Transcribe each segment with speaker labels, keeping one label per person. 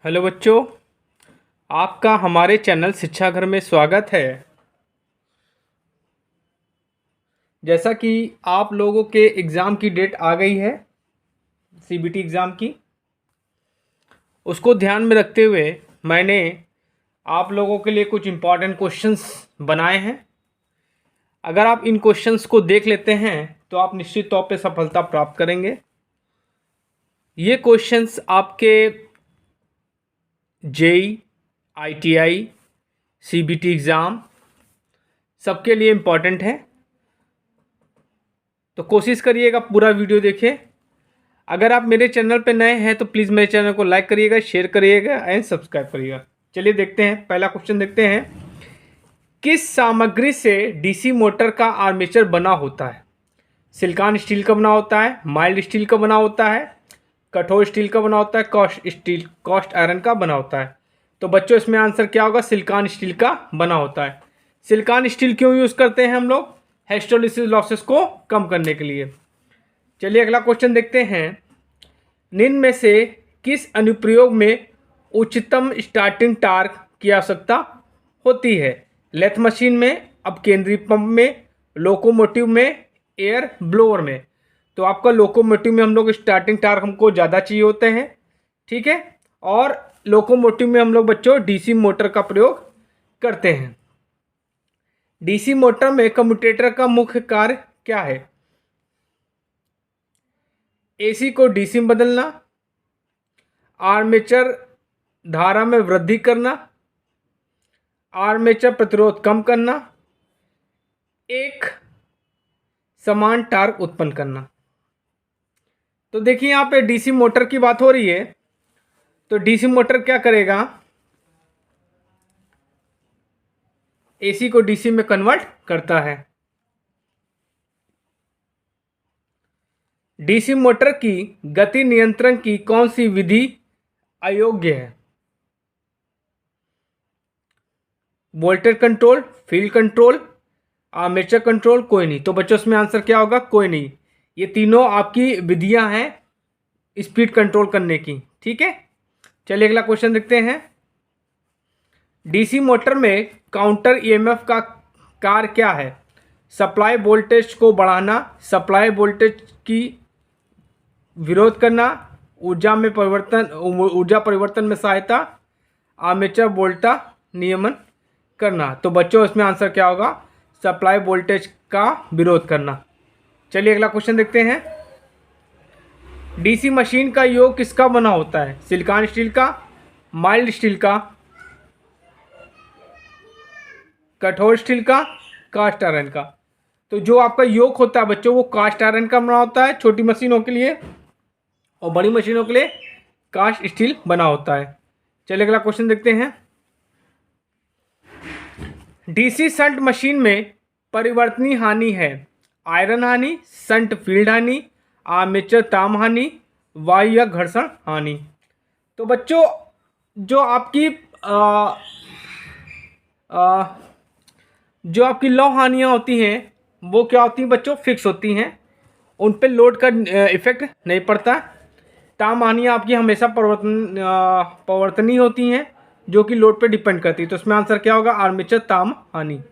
Speaker 1: Hello बच्चों, आपका हमारे चैनल शिक्षा घर में स्वागत है। जैसा कि आप लोगों के एग्ज़ाम की डेट आ गई है, सीबीटी एग्ज़ाम की, उसको ध्यान में रखते हुए मैंने आप लोगों के लिए कुछ इम्पॉर्टेंट क्वेश्चंस बनाए हैं। अगर आप इन क्वेश्चंस को देख लेते हैं तो आप निश्चित तौर पे सफलता प्राप्त करेंगे। ये क्वेश्चंस आपके जेई, आईटीआई, सीबीटी एग्ज़ाम सबके लिए इम्पॉर्टेंट है, तो कोशिश करिएगा पूरा वीडियो देखें। अगर आप मेरे चैनल पर नए हैं तो प्लीज़ मेरे चैनल को लाइक करिएगा, शेयर करिएगा एंड सब्सक्राइब करिएगा। चलिए देखते हैं, पहला क्वेश्चन देखते हैं। किस सामग्री से डीसी मोटर का आर्मेचर बना होता है? सिलिकॉन स्टील का बना होता है, माइल्ड स्टील का बना होता है, कठोर स्टील का बना होता है, कास्ट आयरन का बना होता है। तो बच्चों इसमें आंसर क्या होगा? सिलिकॉन स्टील का बना होता है। सिलिकॉन स्टील क्यों यूज़ करते हैं हम लोग? हिस्टोलिसिस लॉसेस को कम करने के लिए। चलिए अगला क्वेश्चन देखते हैं। निम्न में से किस अनुप्रयोग में उच्चतम स्टार्टिंग टॉर्क की आवश्यकता होती है? लेथ मशीन में, अपकेंद्री पंप में, लोकोमोटिव में, एयर ब्लोअर में। तो आपका लोकोमोटिव में हम लोग स्टार्टिंग टॉर्क हमको ज़्यादा चाहिए होते हैं, ठीक है। और लोकोमोटिव में हम लोग बच्चों डीसी मोटर का प्रयोग करते हैं। डीसी मोटर में कम्यूटेटर का मुख्य कार्य क्या है? एसी को डीसी में बदलना, आर्मेचर धारा में वृद्धि करना, आर्मेचर प्रतिरोध कम करना, एक समान टार्क उत्पन्न करना। तो देखिए यहाँ पे डीसी मोटर की बात हो रही है, तो डीसी मोटर क्या करेगा? एसी को डीसी में कन्वर्ट करता है। डीसी मोटर की गति नियंत्रण की कौन सी विधि अयोग्य है? Voltage control, field control, armature control, कोई नहीं। तो बच्चों इसमें आंसर क्या होगा? कोई नहीं। ये तीनों आपकी विधियां हैं स्पीड कंट्रोल करने की, ठीक है। चलिए अगला क्वेश्चन देखते हैं। डीसी मोटर में काउंटर ईएमएफ का कार्य क्या है? सप्लाई वोल्टेज को बढ़ाना, सप्लाई वोल्टेज की विरोध करना, ऊर्जा परिवर्तन में सहायता, आर्मेचर वोल्टा नियमन करना। तो बच्चों इसमें आंसर क्या होगा? सप्लाई वोल्टेज का विरोध करना। चलिए अगला क्वेश्चन देखते हैं। डीसी मशीन का योग किसका बना होता है? सिलिकॉन स्टील का, माइल्ड स्टील का, कठोर स्टील का, कास्ट आयरन का। तो जो आपका योग होता है बच्चों वो कास्ट आयरन का बना होता है छोटी मशीनों के लिए, और बड़ी मशीनों के लिए कास्ट स्टील बना होता है। चलिए अगला क्वेश्चन देखते हैं। डीसी शंट मशीन में परिवर्तनीय हानि है आयरन हानि, शंट फील्ड हानि, आर्मेचर ताम हानि, वायु या घर्षण हानि। तो बच्चों जो आपकी जो आपकी लौ हानियाँ होती हैं वो क्या होती हैं बच्चों? फिक्स होती हैं, उन पे लोड का इफेक्ट नहीं पड़ता। ताम हानियाँ आपकी हमेशा परिवर्तनीय होती हैं जो कि लोड पे डिपेंड करती है। तो इसमें आंसर क्या होगा? आर्मेचर ताम हानि।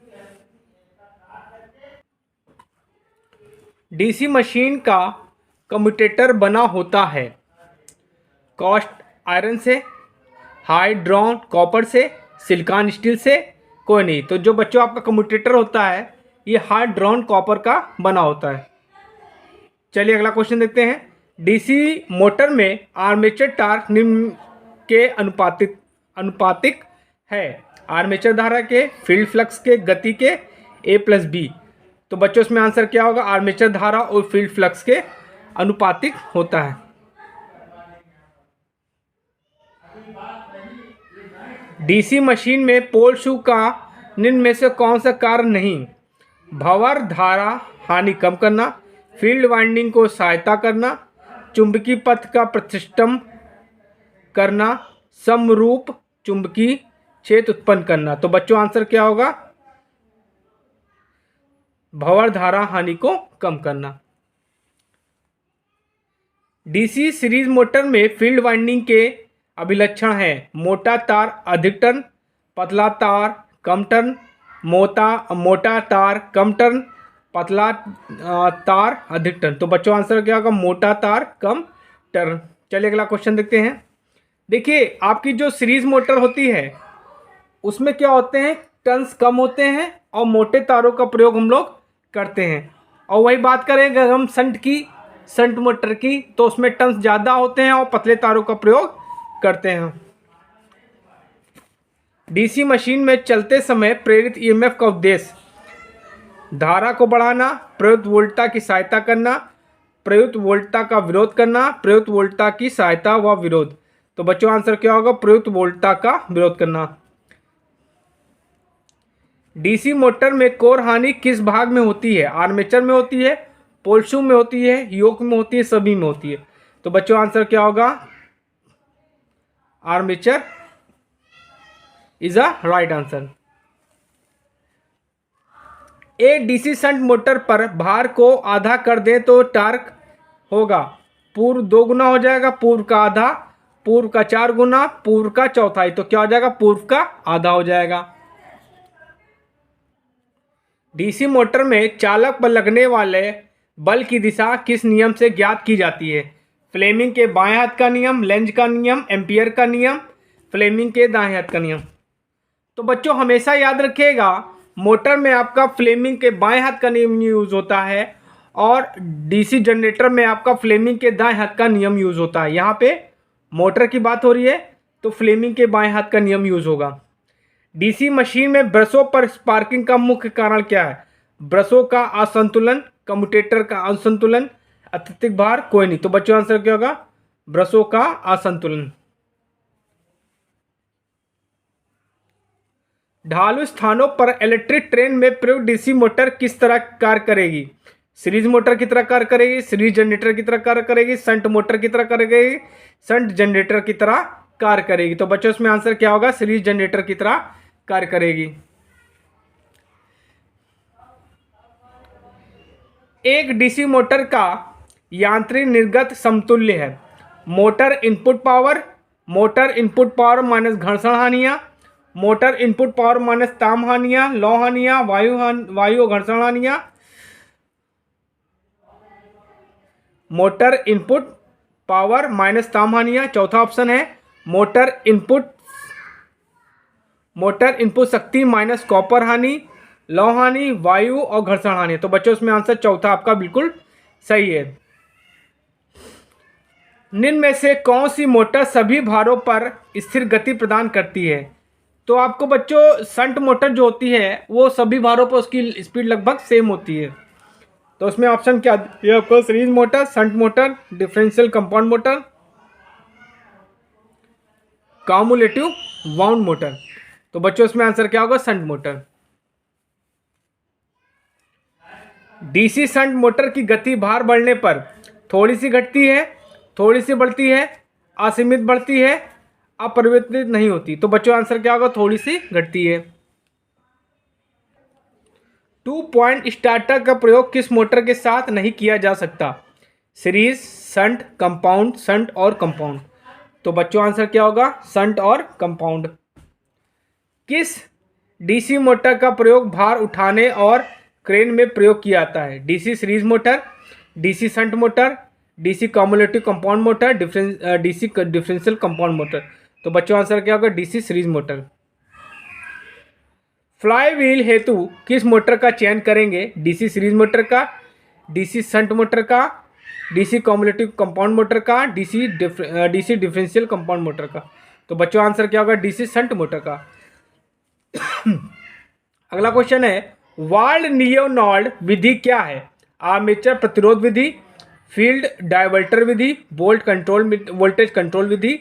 Speaker 1: डीसी मशीन का कम्यूटेटर बना होता है कास्ट आयरन से, हार्ड ड्रॉन कॉपर से, सिलिकॉन स्टील से, कोई नहीं। तो जो बच्चों आपका कम्यूटेटर होता है ये हार्ड ड्रॉन कॉपर का बना होता है। चलिए अगला क्वेश्चन देखते हैं। डीसी मोटर में आर्मेचर टॉर्क निम्न के अनुपातिक है? आर्मेचर धारा के, फील्ड फ्लक्स के, गति के, A+B। तो बच्चों इसमें आंसर क्या होगा? आर्मेचर धारा और फील्ड फ्लक्स के अनुपातिक होता है। डीसी मशीन में पोल शू का निम्न में से कौन सा कार्य नहीं? भंवर धारा हानि कम करना, फील्ड वाइंडिंग को सहायता करना, चुंबकीय पथ का प्रतिष्ठम करना, समरूप चुंबकीय क्षेत्र उत्पन्न करना। तो बच्चों आंसर क्या होगा? भंवर धारा हानि को कम करना। डीसी सीरीज मोटर में फील्ड वाइंडिंग के अभिलक्षण हैं? मोटा तार अधिक टर्न, पतला तार कम टर्न, मोटा तार कम टर्न, पतला तार अधिक टर्न। तो बच्चों आंसर क्या होगा? मोटा तार कम टर्न। चलिए अगला क्वेश्चन देखते हैं। देखिए आपकी जो सीरीज मोटर होती है उसमें क्या होते हैं? टर्न्स कम होते हैं और मोटे तारों का प्रयोग हम लोग करते हैं। और वही बात करेंगे हम शंट मोटर की, तो उसमें टर्न्स ज़्यादा होते हैं और पतले तारों का प्रयोग करते हैं। डीसी मशीन में चलते समय प्रेरित ईएमएफ का उद्देश्य धारा को बढ़ाना, प्रयुक्त वोल्टता की सहायता करना, प्रयुक्त वोल्टता का विरोध करना, प्रयुक्त वोल्टता की सहायता व विरोध। तो बच्चों आंसर क्या होगा? प्रयुक्त वोल्टता का विरोध करना। डीसी मोटर में कोर हानि किस भाग में होती है? आर्मेचर में होती है, पोल शू में होती है, योक में होती है, सभी में होती है। तो बच्चों आंसर क्या होगा? Armature is a right answer. एक डीसी शंट मोटर पर भार को आधा कर दें तो टार्क होगा पूर्व 2 गुना हो जाएगा, पूर्व का आधा, पूर्व का 4 गुना, पूर्व का चौथाई। तो क्या हो जाएगा? पूर्व का आधा हो जाएगा। डीसी मोटर में चालक पर लगने वाले बल की दिशा किस नियम से ज्ञात की जाती है? फ्लेमिंग के बाएं हाथ का नियम, लेंज का नियम, एम्पियर का नियम, फ्लेमिंग के दाएं हाथ का नियम। तो बच्चों हमेशा याद रखिएगा मोटर में आपका फ्लेमिंग के बाएं हाथ का नियम यूज होता है और डीसी जनरेटर में आपका फ्लेमिंग के दाएं हाथ का नियम यूज होता है। यहाँ पे मोटर की बात हो रही है तो फ्लेमिंग के बाएं हाथ का नियम यूज होगा। डीसी मशीन में ब्रशों पर स्पार्किंग का मुख्य कारण क्या है? ब्रशों का असंतुलन, कम्यूटेटर का असंतुलन, अत्यधिक भार, कोई नहीं। तो बच्चों आंसर क्या होगा? ब्रशों का असंतुलन। ढालू स्थानों पर इलेक्ट्रिक ट्रेन में प्रयुक्त डीसी मोटर किस तरह कार्य करेगी? सीरीज मोटर की तरह कार्य करेगी, सीरीज जनरेटर की तरह कार्य करेगी, शंट मोटर की तरह कार्य करेगी, शंट जनरेटर की तरह कार्य करेगी। तो बच्चों इसमें आंसर क्या होगा? सीरीज जनरेटर की तरह कार्य करेगी। एक डीसी मोटर का यांत्रिक निर्गत समतुल्य है? मोटर इनपुट पावर माइनस घर्षण हानियां, मोटर इनपुट पावर माइनस ताम हानियां, लौ हानियां, वायु घर्षण हानियां, मोटर इनपुट पावर माइनस ताम हानियां। चौथा ऑप्शन है मोटर इनपुट शक्ति माइनस कॉपर हानि, लौ हानि, वायु और घर्षण हानि। तो बच्चों इसमें आंसर चौथा आपका बिल्कुल सही है। निम्न में से कौन सी मोटर सभी भारों पर स्थिर गति प्रदान करती है? तो आपको बच्चों शंट मोटर जो होती है वो सभी भारों पर उसकी स्पीड लगभग सेम होती है। तो उसमें ऑप्शन क्या ये आपको? Series motor, shunt motor, differential compound motor, cumulative wound motor. तो बच्चों इसमें आंसर क्या होगा? Shunt motor. DC shunt motor की गति भार बढ़ने पर थोड़ी सी घटती है, थोड़ी सी बढ़ती है, असीमित बढ़ती है, अपरिवर्तित नहीं होती। तो बच्चों आंसर क्या होगा? थोड़ी सी घटती है। 2 पॉइंट स्टार्टर का प्रयोग किस मोटर के साथ नहीं किया जा सकता? सीरीज, शंट, कंपाउंड, शंट और कंपाउंड। तो बच्चों आंसर क्या होगा? शंट और कंपाउंड। किस डीसी मोटर का प्रयोग भार उठाने और क्रेन में प्रयोग किया जाता है? DC series motor, DC shunt motor, DC cumulative compound motor, DC differential compound motor. तो बच्चों आंसर क्या होगा? DC series motor. Fly wheel हेतु किस मोटर का चयन करेंगे? डीसी सीरीज मोटर का, डीसी शंट मोटर का, डीसी कम्युलेटिव कंपाउंड मोटर का, डीसी डिफरेंशियल कंपाउंड मोटर का। तो बच्चों आंसर क्या होगा? डीसी शंट मोटर का। अगला क्वेश्चन है वाल्ड नियोनाल्ड विधि क्या है? आर्मेचर प्रतिरोध विधि, फील्ड डाइवर्टर विधि, वोल्टेज कंट्रोल विधि,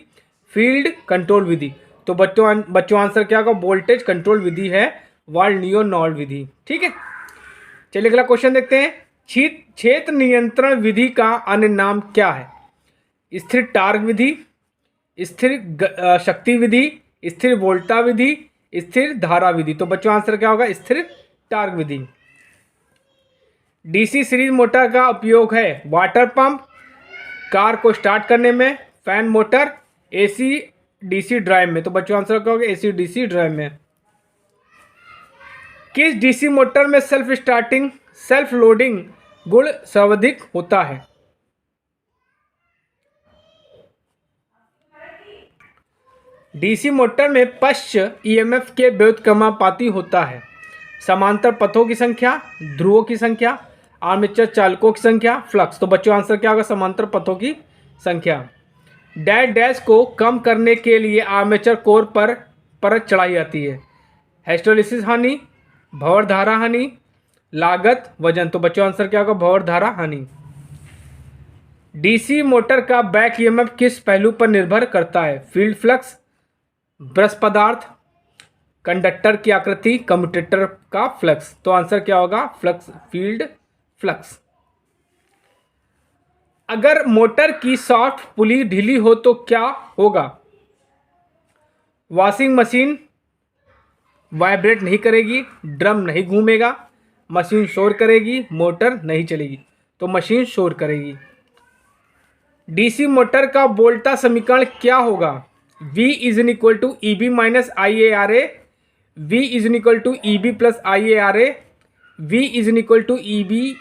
Speaker 1: फील्ड कंट्रोल विधि। तो बच्चों आंसर क्या होगा? वोल्टेज कंट्रोल विधि है वाल्ड नियोनाल्ड विधि। ठीक है, चलिए अगला क्वेश्चन देखते हैं। क्षेत्र नियंत्रण विधि का अन्य नाम क्या है? स्थिर टार्क विधि, स्थिर शक्ति विधि, स्थिर वोल्टा विधि, स्थिर धारा विधि। तो बच्चों आंसर क्या होगा? स्थिर टार्क विधि। डीसी सीरीज मोटर का उपयोग है वाटर पंप, कार को स्टार्ट करने में, fan motor, AC DC drive में। तो बच्चों आंसर क्या होगा, एसी डीसी ड्राइव में। किस डीसी मोटर में सेल्फ स्टार्टिंग सेल्फ लोडिंग गुण सर्वाधिक होता है? डीसी मोटर में पश्च ईएमएफ के व्युत्क्रमानुपाती होता है। समांतर पथों की संख्या, ध्रुवों की संख्या, आर्मेचर चालकों की संख्या, फ्लक्स। तो बच्चों आंसर क्या होगा, समांतर पथों की संख्या। डैश डैश को कम करने के लिए आर्मेचर कोर पर परत चढ़ाई जाती है। हिस्टैरिसीस हानि, भंवर धारा हानि, लागत, वजन। तो बच्चों आंसर क्या होगा, भंवर धारा हानि। डीसी मोटर का बैक ईएमएफ किस पहलू पर निर्भर करता है? फील्ड फ्लक्स, ब्रश पदार्थ, कंडक्टर की आकृति, कम्यूटेटर का फ्लक्स। तो आंसर क्या होगा, फ्लक्स, फील्ड फ्लक्स। अगर मोटर की सॉफ्ट पुली ढीली हो तो क्या होगा? वॉशिंग मशीन वाइब्रेट नहीं करेगी, ड्रम नहीं घूमेगा, मशीन शोर करेगी, मोटर नहीं चलेगी। तो मशीन शोर करेगी। डीसी मोटर का वोल्टा समीकरण क्या होगा? V is in equal to E B minus I A R A, V is in equal to E B plus I A R A, V is in equal to E B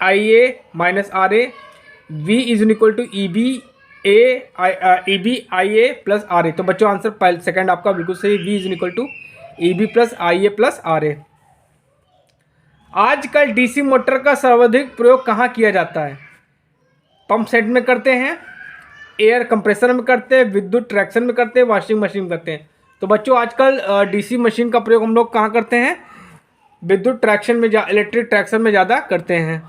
Speaker 1: I A minus R A, V is in equal to E B I A plus R A. तो बच्चों answer पहले second आपका बिल्कुल सही, V is in equal to E B plus I A plus R ए। आजकल DC motor का सर्वाधिक प्रयोग कहाँ किया जाता है? पंप सेट में करते हैं, एयर कंप्रेसर में करते हैं, विद्युत ट्रैक्शन में करते हैं, वॉशिंग मशीन में करते हैं। तो बच्चों आजकल डीसी मशीन का प्रयोग हम लोग कहाँ करते हैं? विद्युत ट्रैक्शन में, इलेक्ट्रिक ट्रैक्शन में ज़्यादा करते हैं।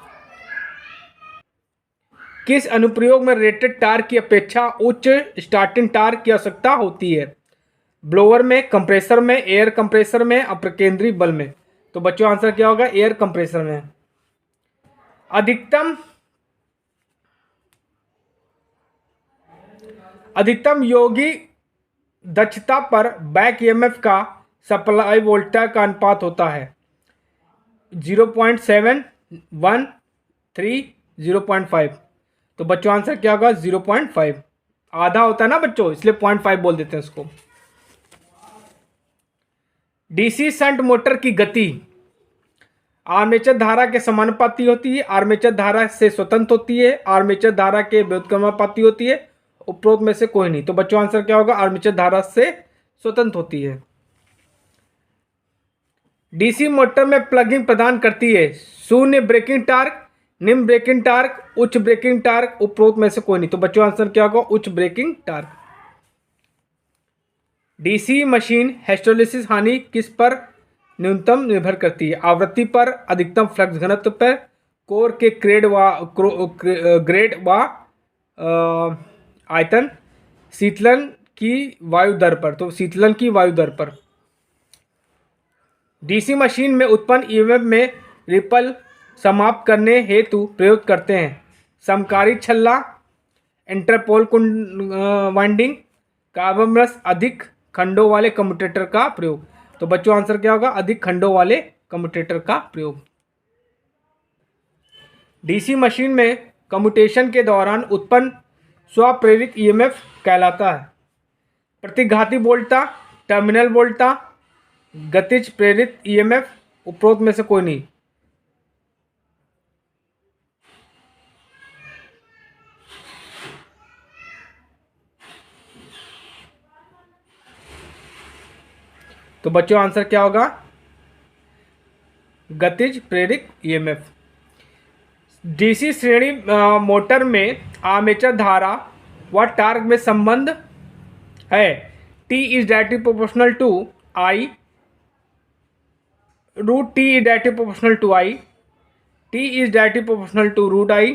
Speaker 1: किस अनुप्रयोग में रेटेड टार्क की अपेक्षा उच्च स्टार्टिंग टार्क की आवश्यकता होती है? ब्लोअर में, कंप्रेसर में, एयर कंप्रेसर में, अपकेंद्री बल में। तो बच्चों आंसर क्या होगा, एयर कंप्रेसर में। अधिकतम योगी दक्षता पर बैक ईएमएफ का सप्लाई वोल्टेज का अनुपात होता है 0.7, 1, 3, 0.5। तो बच्चों आंसर क्या होगा, 0.5। आधा होता है ना बच्चों, इसलिए 0.5 बोल देते हैं उसको। डीसी शंट मोटर की गति आर्मेचर धारा के समानुपाती होती है, आर्मेचर धारा से स्वतंत्र होती है, आर्मेचर धारा के व्युत्क्रमानुपाती होती है, उपरोक्त में से कोई नहीं। तो बच्चों आंसर क्या होगा, आर्मेचर धारा से स्वतंत्र होती है। डीसी मोटर में प्लगिंग प्रदान करती है शून्य ब्रेकिंग टार्क, निम्न ब्रेकिंग टार्क, उच्च ब्रेकिंग टार्क, उपरोक्त में से कोई नहीं। तो बच्चों आंसर क्या होगा, उच्च breaking torque. DC machine hysteresis हानि किस पर न्यूनतम निर्भर करती है? आवृत्ति पर, अधिकतम फ्लक्स घनत्व पर, कोर के ग्रेड व आयतन, शीतलन की वायु दर पर। तो शीतलन की वायु दर पर। डीसी मशीन में उत्पन्न ईएमएफ में रिपल समाप्त करने हेतु प्रयोग करते हैं समकारी छल्ला, इंटरपोल वाइंडिंग, कार्बन ब्रश, अधिक खंडों वाले कम्यूटेटर का प्रयोग। तो बच्चों आंसर क्या होगा, अधिक खंडों वाले कम्यूटेटर का प्रयोग। डीसी मशीन में कम्यूटेशन के दौरान उत्पन्न स्वप्रेरित ईएमएफ कहलाता है प्रतिघाती वोल्टा, टर्मिनल वोल्टा, गतिज प्रेरित ईएमएफ, उपरोक्त में से कोई नहीं। तो बच्चों आंसर क्या होगा, गतिज प्रेरित ईएमएफ। डीसी श्रेणी मोटर में आर्मेचर धारा व टार्क में संबंध है T is directly proportional to I, root T is directly proportional to I, T is directly proportional to root I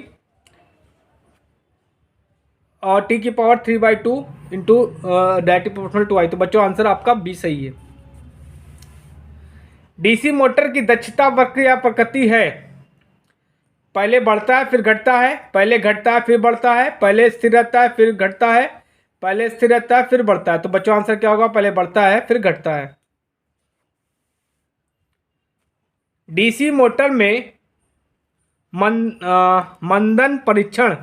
Speaker 1: और T की power 3/2 into directly proportional to I। तो बच्चों आंसर आपका B सही है। डीसी मोटर की दक्षता वक्र या प्रकृति है पहले बढ़ता है फिर घटता है, पहले घटता है फिर बढ़ता है, पहले स्थिर रहता है फिर घटता है, पहले स्थिर रहता है फिर बढ़ता है। तो बच्चों आंसर क्या होगा, पहले बढ़ता है फिर घटता है। डीसी मोटर में मंदन परीक्षण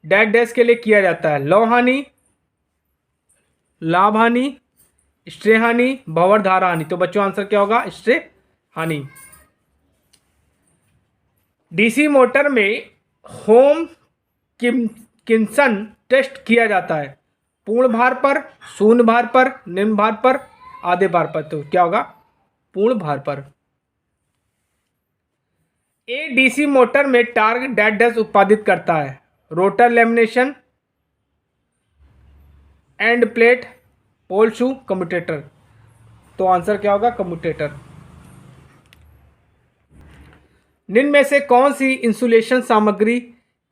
Speaker 1: डैश डैश के लिए किया जाता है लौह हानि, लाभ हानि, स्ट्रे हानि, भंवर धारा हानि। तो बच्चों आंसर क्या होगा? स्ट्रे हानि। डीसी मोटर में होम किन्सन टेस्ट किया जाता है पूर्ण भार पर, शून्य भार पर, निम्न भार पर, आधे भार पर। तो क्या होगा? पूर्ण भार पर। ए डीसी मोटर में टार्क डैश डैश उत्पादित करता है rotor lamination, end plate, pole shoe, commutator. तो आंसर क्या होगा? कम्यूटेटर। निम्न में से कौन सी इंसुलेशन सामग्री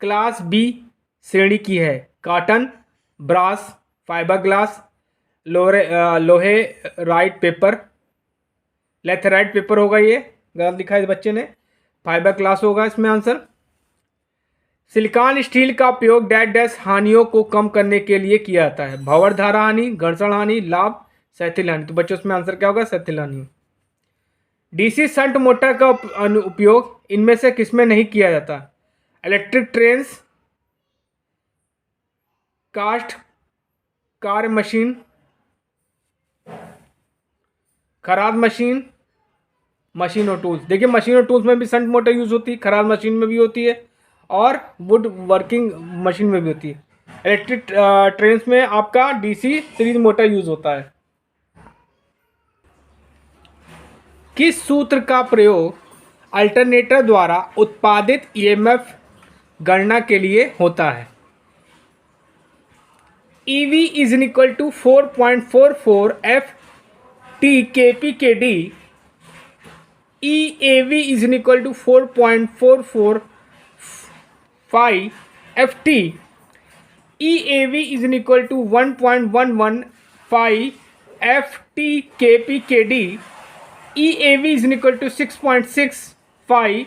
Speaker 1: क्लास बी श्रेणी की है? कॉटन, ब्रास, फाइबर ग्लास, लोहे राइट पेपर, लेथेराइट पेपर होगा। ये गलत लिखा है बच्चे ने, फाइबर ग्लास होगा इसमें आंसर। सिलिकॉन स्टील का उपयोग डैश डैश हानियों को कम करने के लिए किया जाता है भंवर धारा हानि, घर्षण हानि, लाभ, सहतील हानि। तो बच्चों इसमें आंसर क्या होगा? सहतील हानि। डीसी शंट मोटर का उपयोग इनमें से किसमें नहीं किया जाता? इलेक्ट्रिक ट्रेन्स, कास्ट कार मशीन, खराद मशीन, मशीन और टूल्स। देखिए मशीन और टूल्स में भी शंट मोटर यूज होती है, खराद मशीन में भी होती है और वुड वर्किंग मशीन में भी होती है। इलेक्ट्रिक ट्रेन्स में आपका डीसी सीरीज मोटर यूज होता है। किस सूत्र का प्रयोग अल्टरनेटर द्वारा उत्पादित ईएमएफ गणना के लिए होता है? EV is equal to 4.44 FT KP KD, EAV is equal to 4.445 FT, EAV is equal to 1.115 FT KP KD, EAV is equal to 6.65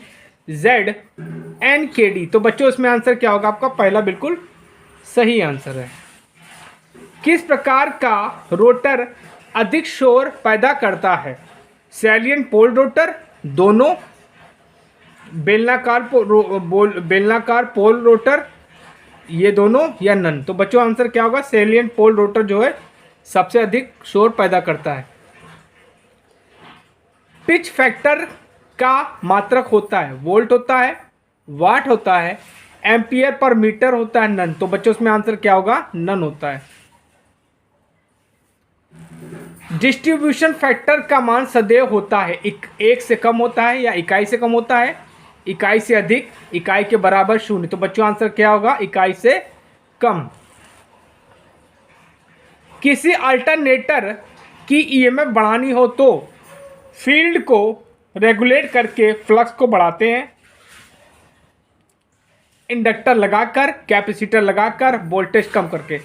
Speaker 1: ZNKD। तो बच्चों इसमें आंसर क्या होगा आपका? पहला बिल्कुल सही आंसर है। किस प्रकार का रोटर अधिक शोर पैदा करता है? सैलिएंट पोल रोटर, दोनों, बेलनाकार पोल रोटर, ये दोनों, या नन। तो बच्चों आंसर क्या होगा? सैलिएंट पोल रोटर जो है सबसे अधिक शोर पैदा करता है। पिच फैक्टर का मात्रक होता है वोल्ट होता है, वाट होता है, एम्पियर पर मीटर होता है, नन। तो बच्चों इसमें आंसर क्या होगा? नन होता है। डिस्ट्रीब्यूशन फैक्टर का मान सदैव होता है एक से कम होता है या इकाई से कम होता है, इकाई से अधिक, इकाई के बराबर, शून्य। तो बच्चों आंसर क्या होगा? इकाई से कम। किसी अल्टरनेटर की ईएमएफ बढ़ानी हो तो फील्ड को रेगुलेट करके फ्लक्स को बढ़ाते हैं, इंडक्टर लगाकर, कैपेसिटर लगाकर, वोल्टेज कम करके।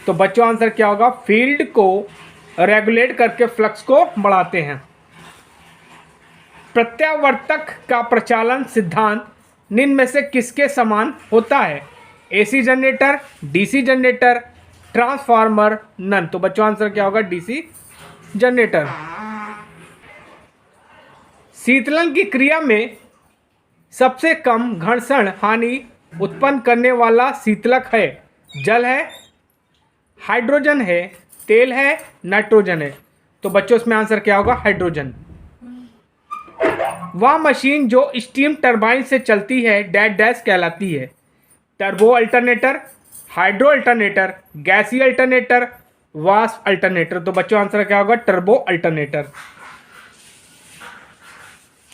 Speaker 1: तो बच्चों आंसर क्या होगा? फील्ड को रेगुलेट करके फ्लक्स को बढ़ाते हैं। प्रत्यावर्तक का प्रचालन सिद्धांत निम्न में से किसके समान होता है? AC generator, DC generator, transformer, none. तो बच्चों आंसर क्या होगा? DC generator. शीतलन की क्रिया में सबसे कम घर्षण हानि उत्पन्न करने वाला शीतलक है? जल है, हाइड्रोजन है, तेल है, नाइट्रोजन है। तो बच्चों इसमें आंसर क्या होगा? हाइड्रोजन। वह मशीन जो स्टीम टरबाइन से चलती है डैश डैश कहलाती है? टर्बो अल्टरनेटर, हाइड्रो अल्टरनेटर, गैसीय अल्टरनेटर, वाष्प अल्टरनेटर। तो बच्चों आंसर क्या होगा? Turbo alternator.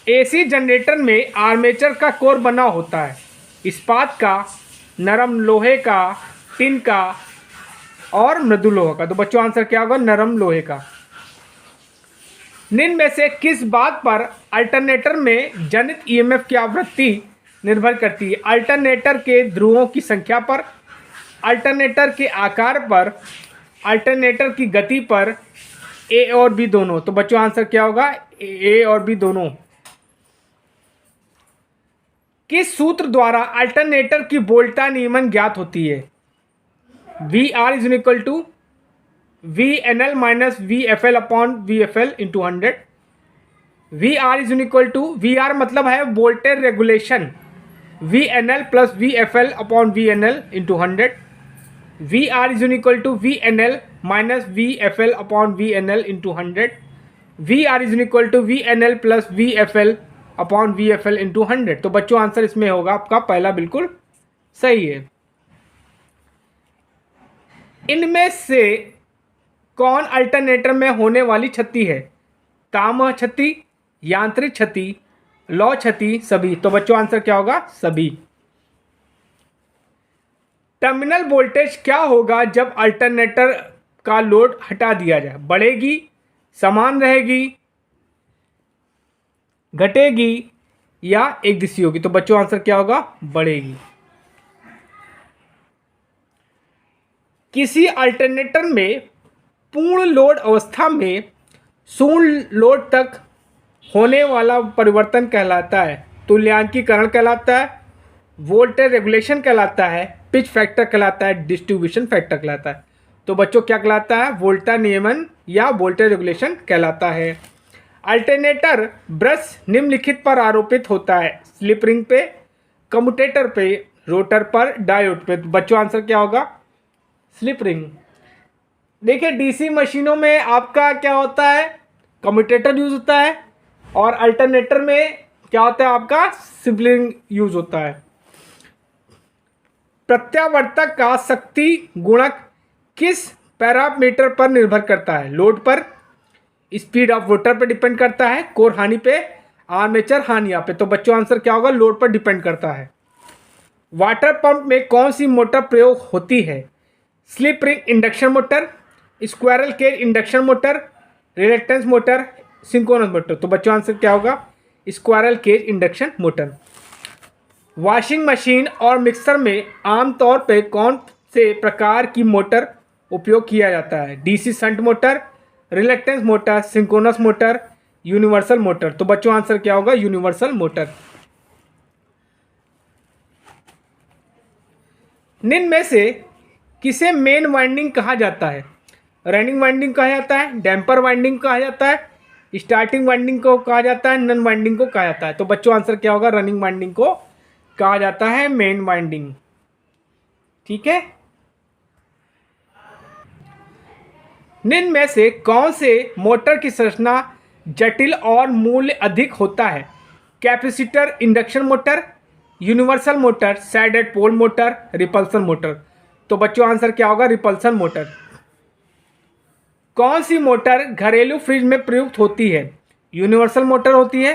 Speaker 1: एसी जनरेटर में आर्मेचर का कोर बना होता है इस्पात का, नरम लोहे का, टिन का और मृदु लोहे का। तो बच्चों आंसर क्या होगा? नरम लोहे का। निम्न में से किस बात पर अल्टरनेटर में जनित ईएमएफ की आवृत्ति निर्भर करती है? अल्टरनेटर के ध्रुवों की संख्या पर, अल्टरनेटर के आकार पर, अल्टरनेटर की गति पर, ए और बी दोनों। तो बच्चों आंसर क्या होगा? ए और बी दोनों। किस सूत्र द्वारा अल्टरनेटर की वोल्टा नियमन ज्ञात होती है? VR is equal to VNL minus VFL upon VFL into 100। VR is equal to, VR मतलब है voltage regulation, VNL plus VFL upon VNL into 100। VR is equal to VNL minus V F L upon V N L into 100, V R is equal to V N L plus V F L upon V F L into 100। तो बच्चों answer इसमें होगा आपका पहला बिल्कुल सही है। इनमें से कौन अल्टरनेटर में होने वाली क्षति है? ताम्र क्षति, यांत्रिक क्षति, लौ क्षति, सभी। तो बच्चों आंसर क्या होगा? सभी। टर्मिनल वोल्टेज क्या होगा जब अल्टरनेटर का लोड हटा दिया जाए? बढ़ेगी, समान रहेगी, घटेगी या एक दिशा होगी? तो बच्चों आंसर क्या होगा? बढ़ेगी। किसी अल्टरनेटर में पूर्ण लोड अवस्था में शून्य लोड तक होने वाला परिवर्तन कहलाता है तुल्यांकीकरण कहलाता है, वोल्टेज रेगुलेशन कहलाता है, पिच फैक्टर कहलाता है, डिस्ट्रीब्यूशन फैक्टर कहलाता है। तो बच्चों क्या कहलाता है? वोल्टा नियमन या वोल्टेज रेगुलेशन कहलाता है। अल्टरनेटर ब्रश निम्नलिखित पर आरोपित होता है? स्लिप रिंग पे, कम्यूटेटर पे, रोटर पर, डायोड पे। तो बच्चों आंसर क्या होगा? Slip ring. देखिए डीसी मशीनों में आपका क्या होता है? कम्यूटेटर यूज होता है और अल्टरनेटर में क्या होता है? आपका स्लिप रिंग यूज होता है। प्रत्यावर्तक का शक्ति गुणक किस पैरामीटर पर निर्भर करता है? लोड पर, स्पीड ऑफ रोटर पर डिपेंड करता है, कोर हानि पे, आर्मेचर हानिया पे। तो बच्चों आंसर क्या होगा? लोड पर डिपेंड करता है। वाटर पंप में कौन सी मोटर प्रयोग होती है? Slip ring induction motor, squirrel cage induction motor, reluctance motor, synchronous motor. तो बच्चों आंसर क्या होगा? Squirrel cage induction motor. Washing machine और मिक्सर में आमतौर पर कौन से प्रकार की मोटर उपयोग किया जाता है? DC shunt motor, reluctance motor, synchronous motor, universal motor. तो बच्चों आंसर क्या होगा? Universal motor. निम्न में से किसे मेन वाइंडिंग कहा जाता है? रनिंग वाइंडिंग कहा जाता है, डैम्पर वाइंडिंग कहा जाता है, स्टार्टिंग वाइंडिंग को कहा जाता है, नन वाइंडिंग को कहा जाता है? तो बच्चों आंसर क्या होगा? रनिंग वाइंडिंग को कहा जाता है मेन वाइंडिंग। ठीक है। निम्न में से कौन से मोटर की संरचना जटिल और मूल्य अधिक होता है? Capacitor induction motor, universal motor, shaded pole motor, repulsion motor. तो बच्चों आंसर क्या होगा? Repulsion motor. कौन सी मोटर घरेलू फ्रिज में प्रयुक्त होती है? यूनिवर्सल मोटर होती है,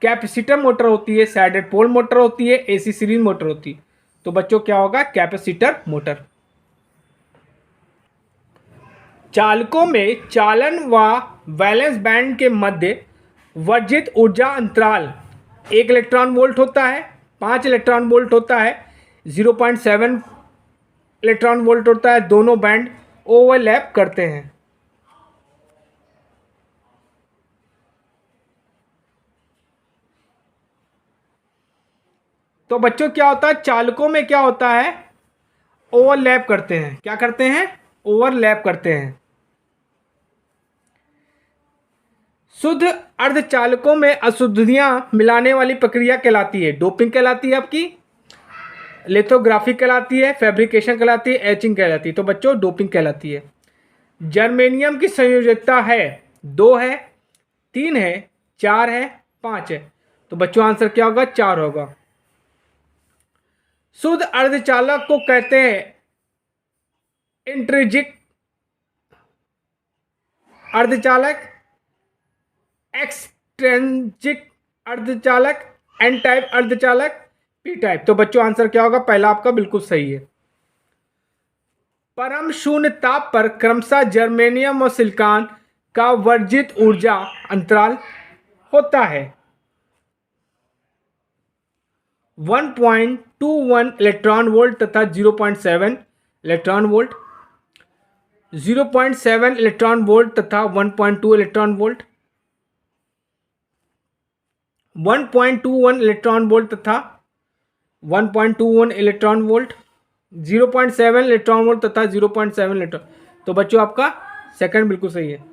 Speaker 1: कैपेसिटर मोटर होती है, सैडेड पोल मोटर होती है, एसी सीरीज मोटर होती है। तो बच्चों क्या होगा? Capacitor motor. चालकों में चालन व वैलेंस बैंड के मध्य वर्जित ऊर्जा अंतराल 1 इलेक्ट्रॉन वोल्ट होता है, 5 इलेक्ट्रॉन वोल्ट होता है, 0.7 इलेक्ट्रॉन वोल्ट होता है। दोनों बैंड ओवरलैप करते हैं। तो बच्चों क्या होता है? चालकों में क्या होता है? ओवरलैप करते हैं। क्या करते हैं? ओवरलैप करते हैं। शुद्ध अर्धचालकों में अशुद्धियां मिलाने वाली प्रक्रिया कहलाती है? डोपिंग कहलाती है, आपकी लिथोग्राफी कहलाती है, फैब्रिकेशन कहलाती है, एचिंग कहलाती है। तो बच्चों डोपिंग कहलाती है। जर्मेनियम की संयोजकता है? 2 है, 3 है, 4 है, 5 है। तो बच्चों आंसर क्या होगा? 4 होगा। शुद्ध अर्धचालक को कहते हैं इंट्रिंसिक अर्धचालक, एक्सट्रिंसिक अर्धचालक, एन टाइप अर्धचालक, पी टाइप। तो बच्चों आंसर क्या होगा? पहला आपका बिल्कुल सही है। परम शून्य ताप पर क्रमशः जर्मेनियम और सिलिकॉन का वर्जित ऊर्जा अंतराल होता है 1.21 इलेक्ट्रॉन वोल्ट तथा 0.7 इलेक्ट्रॉन वोल्ट, 0.7 इलेक्ट्रॉन वोल्ट तथा 1.2 इलेक्ट्रॉन वोल्ट, 1.21 इलेक्ट्रॉन वोल्ट तथा 1.21 इलेक्ट्रॉन वोल्ट, 0.7 इलेक्ट्रॉन वोल्ट तथा 0.7 इलेक्ट्रॉन। तो बच्चों आपका सेकंड बिल्कुल सही है।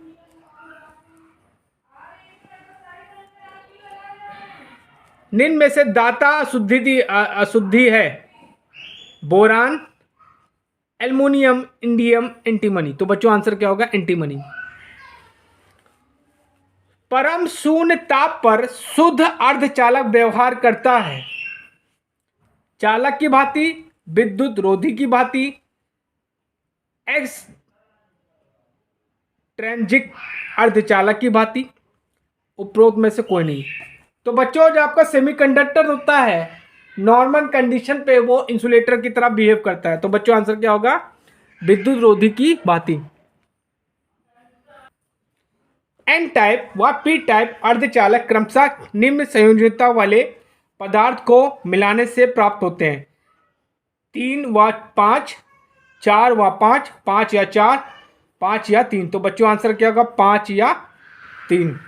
Speaker 1: निम्न में से दाता अशुद्धि है? Boron, aluminium, indium, antimony. तो बच्चों आंसर क्या होगा? एंटीमनी। परम शून्य ताप पर शुद्ध अर्धचालक व्यवहार करता है चालक की भांति, विद्युत रोधी की भांति, एक्सट्रेंजिक अर्धचालक की भांति, उपरोक्त में से कोई नहीं। तो बच्चों जो आपका सेमीकंडक्टर होता है नॉर्मल कंडीशन पे वो इंसुलेटर की तरह बिहेव करता है। तो बच्चों आंसर क्या होगा? विद्युत रोधी की भांति। एन टाइप व पी टाइप अर्धचालक क्रमशः निम्न संयोजकता वाले पदार्थ को मिलाने से प्राप्त होते हैं: 3 व 5, 4 व 5, 5 या 4, 5 या 3। तो बच्चों आंसर क्या होगा? 5 या 3।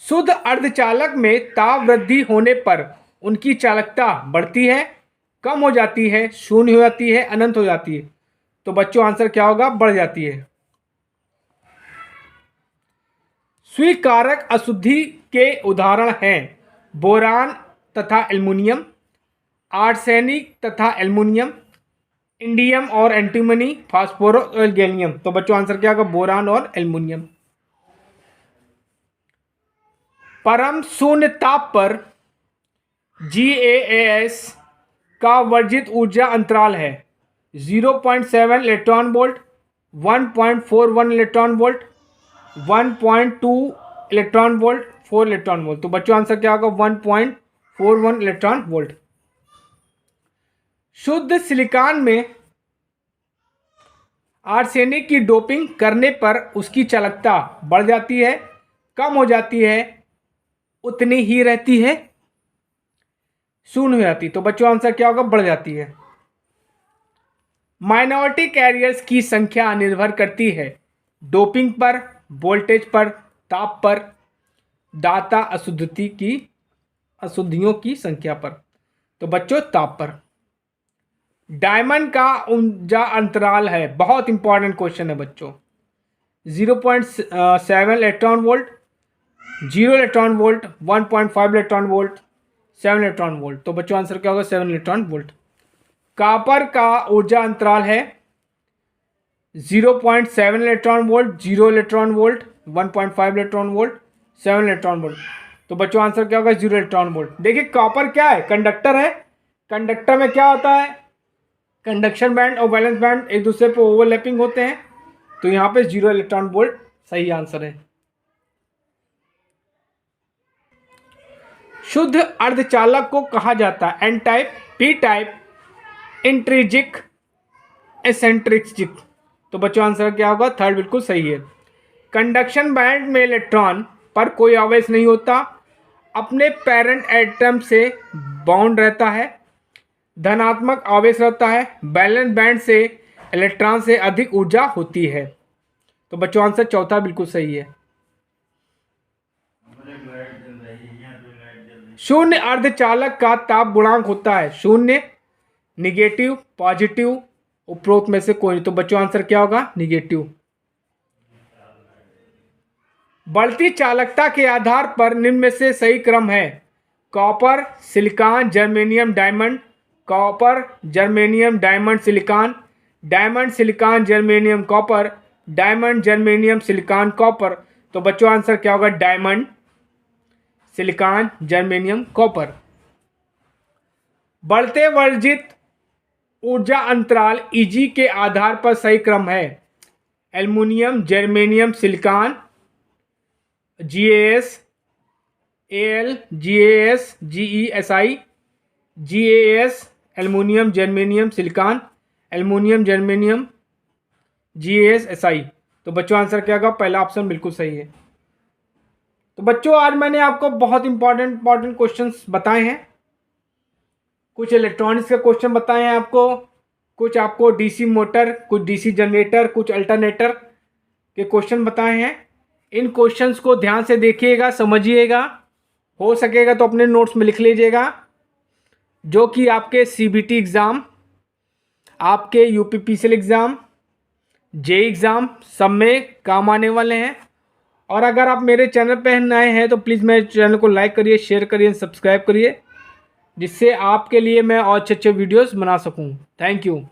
Speaker 1: शुद्ध अर्धचालक में ताप वृद्धि होने पर उनकी चालकता बढ़ती है, कम हो जाती है, शून्य हो जाती है, अनंत हो जाती है। तो बच्चों आंसर क्या होगा? बढ़ जाती है। स्वीकारक अशुद्धि के उदाहरण हैं बोरान तथा एल्युमिनियम, आर्सेनिक तथा एल्युमिनियम, इंडियम और एंटीमनी, फास्फोरस और गैलियम। तो बच्चों आंसर क्या होगा? बोरान और एल्युमिनियम। परम शून्य ताप पर GaAs का वर्जित ऊर्जा अंतराल है 0.7 electron volt, 1.41 electron volt, 1.2 electron volt, 4 electron volt. तो बच्चों आंसर क्या होगा? 1.41 इलेक्ट्रॉन वोल्ट। शुद्ध सिलिकॉन में आर्सेनिक की डोपिंग करने पर उसकी चालकता बढ़ जाती है, कम हो जाती है, उतनी ही रहती है, शून्य हो जाती। तो बच्चों आंसर क्या होगा? बढ़ जाती है। माइनॉरिटी कैरियर्स की संख्या निर्भर करती है डोपिंग पर, वोल्टेज पर, ताप पर, दाता अशुद्धियों की संख्या पर। तो बच्चों ताप पर। डायमंड का ऊर्जा अंतराल है, बहुत इंपॉर्टेंट क्वेश्चन है बच्चों, 0.7 electron volt, 0 electron volt, 1.5 electron volt, 7 electron volt. तो बच्चों आंसर क्या होगा? 7 इलेक्ट्रॉन वोल्ट। कॉपर का ऊर्जा अंतराल है 0.7 electron volt, 0 electron volt, 1.5 electron volt, 7 electron volt. तो बच्चों आंसर क्या होगा? 0 इलेक्ट्रॉन वोल्ट। देखिए कॉपर क्या है? कंडक्टर है। कंडक्टर में क्या होता है? कंडक्शन बैंड और वैलेंस बैंड एक दूसरे पर ओवरलैपिंग होते हैं। तो यहाँ पे 0 इलेक्ट्रॉन वोल्ट सही आंसर है। शुद्ध अर्धचालक को कहा जाता है N type, P type, intrinsic, extrinsic. तो बच्चों आंसर क्या होगा? थर्ड बिल्कुल सही है। कंडक्शन बैंड में इलेक्ट्रॉन पर कोई आवेश नहीं होता, अपने पेरेंट एटम से बाउंड रहता है, धनात्मक आवेश रहता है, बैलेंस बैंड से इलेक्ट्रॉन से अधिक ऊर्जा होती है। तो बच्चों आंसर चौथा बिल्कुल सही है। शून्य अर्धचालक का ताप गुणांक होता है 0, निगेटिव, पॉजिटिव, उपरोक्त में से कोई नहीं। तो बच्चों आंसर क्या होगा? निगेटिव। बढ़ती चालकता के आधार पर निम्न में से सही क्रम है: copper, silicon, germanium, diamond, copper, germanium, diamond, silicon, diamond, silicon, germanium, copper, diamond, germanium, silicon, copper. तो बच्चों आंसर क्या होगा? Diamond, silicon, germanium, copper. बढ़ते वर्जित ऊर्जा अंतराल Eg के आधार पर सही क्रम है: aluminium, germanium, silicon, GaAs, Al, GaAs, GeSi, GaAs, aluminium, germanium, silicon, aluminium, germanium, GaAs, Si। तो बच्चों आंसर क्या होगा? पहला ऑप्शन बिल्कुल सही है। तो बच्चों आज मैंने आपको बहुत इंपॉर्टेंट क्वेश्चंस बताए हैं। कुछ इलेक्ट्रॉनिक्स के क्वेश्चन बताए हैं आपको, कुछ आपको डीसी मोटर, कुछ डीसी जनरेटर, कुछ अल्टरनेटर के क्वेश्चन बताए हैं। इन क्वेश्चंस को ध्यान से देखिएगा, समझिएगा, हो सकेगा तो अपने नोट्स में लिख लीजिएगा, जो कि आपके CBT एग्ज़ाम, आपके UPPCL एग्ज़ाम, JEE एग्ज़ाम सब में काम आने वाले हैं। और अगर आप मेरे चैनल पर नए हैं तो प्लीज़ मेरे चैनल को लाइक करिए, शेयर करिए, सब्सक्राइब करिए। जिससे आपके लिए मैं और अच्छे अच्छे वीडियोस बना सकूं। Thank you.